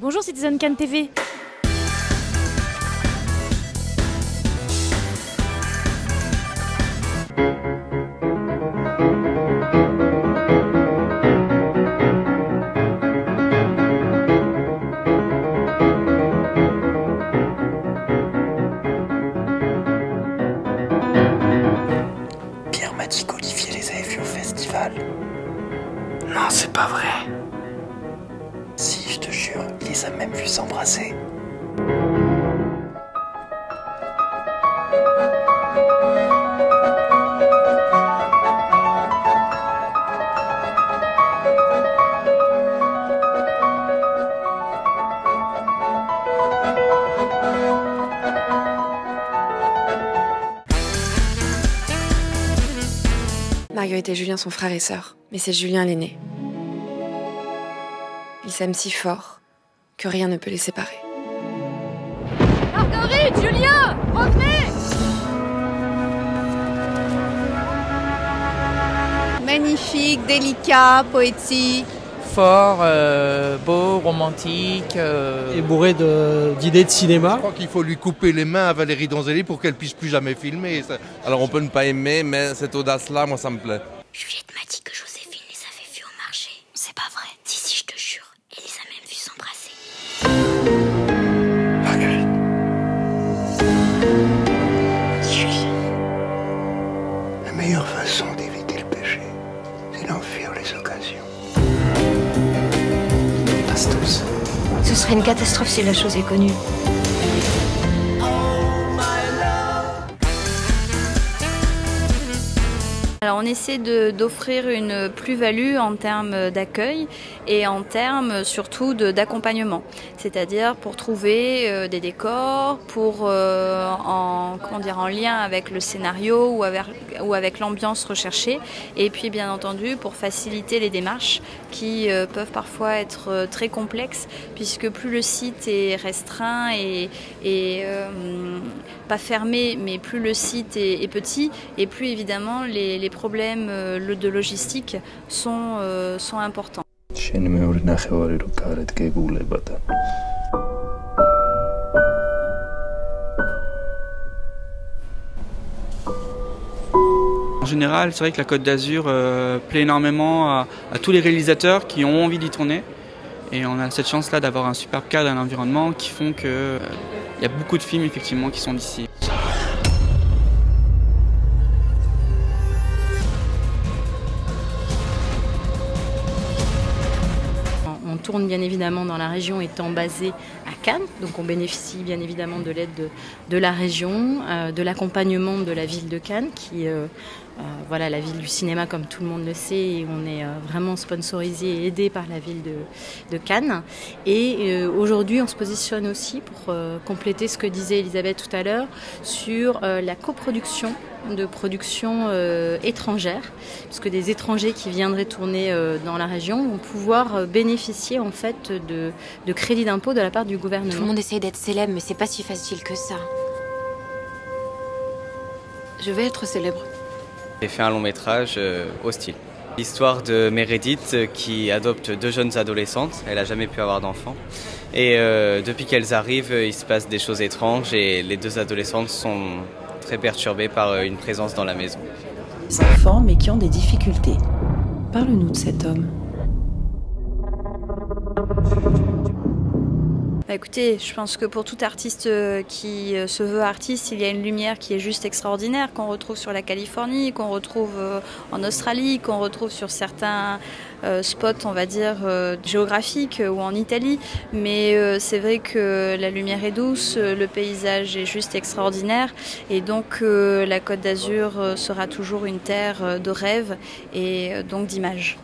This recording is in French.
Bonjour Citizen Cannes TV. Pierre m'a dit qu'Olivier les avait vus au festival. Non, c'est pas vrai. Si, je te jure, il les a même vus s'embrasser. Marguerite et Julien sont frères et sœurs, mais c'est Julien l'aîné. Ils s'aiment si fort que rien ne peut les séparer. Marguerite, Julien, revenez! Magnifique, délicat, poétique. Fort, beau, romantique. Et bourré d'idées de cinéma. Je crois qu'il faut lui couper les mains à Valérie Donzelli pour qu'elle puisse plus jamais filmer. Alors on peut ne pas aimer, mais cette audace-là, moi ça me plaît. Juliette m'a dit que Joséphine les avait vus au marché. C'est pas vrai. Si, je te jure. Elle les a même vus s'embrasser. Marguerite. Julie. La meilleure façon d'éviter le péché, c'est d'en fuir les occasions. On passe tous. Ce serait une catastrophe si la chose est connue. Alors on essaie d'offrir une plus-value en termes d'accueil et en termes surtout d'accompagnement. C'est-à-dire pour trouver des décors, pour en lien avec le scénario ou avec l'ambiance recherchée. Et puis bien entendu pour faciliter les démarches qui peuvent parfois être très complexes puisque plus le site est restreint et pas fermé, mais plus le site est petit et plus évidemment les problèmes de logistique sont importants. En général, c'est vrai que la Côte d'Azur plaît énormément à tous les réalisateurs qui ont envie d'y tourner. Et on a cette chance-là d'avoir un superbe cadre et un environnement qui font que il y a beaucoup de films effectivement qui sont d'ici. On tourne bien évidemment dans la région étant basé à Cannes, donc on bénéficie bien évidemment de l'aide de la région, de l'accompagnement de la ville de Cannes qui voilà, la ville du cinéma comme tout le monde le sait, et on est vraiment sponsorisé et aidé par la ville de Cannes. Et aujourd'hui on se positionne aussi pour compléter ce que disait Elisabeth tout à l'heure sur la coproduction de production étrangère, puisque des étrangers qui viendraient tourner dans la région vont pouvoir bénéficier en fait de crédits d'impôt de la part du gouvernement. Tout le monde essaye d'être célèbre, mais c'est pas si facile que ça. Je vais être célèbre. J'ai fait un long métrage Hostile. L'histoire de Meredith qui adopte deux jeunes adolescentes. Elle n'a jamais pu avoir d'enfants. Et depuis qu'elles arrivent, il se passe des choses étranges et les deux adolescentes sont très perturbées par une présence dans la maison. Des enfants mais qui ont des difficultés. Parle-nous de cet homme. Écoutez, je pense que pour tout artiste qui se veut artiste, il y a une lumière qui est juste extraordinaire, qu'on retrouve sur la Californie, qu'on retrouve en Australie, qu'on retrouve sur certains spots, on va dire, géographiques ou en Italie. Mais c'est vrai que la lumière est douce, le paysage est juste extraordinaire. Et donc la Côte d'Azur sera toujours une terre de rêve et donc d'images.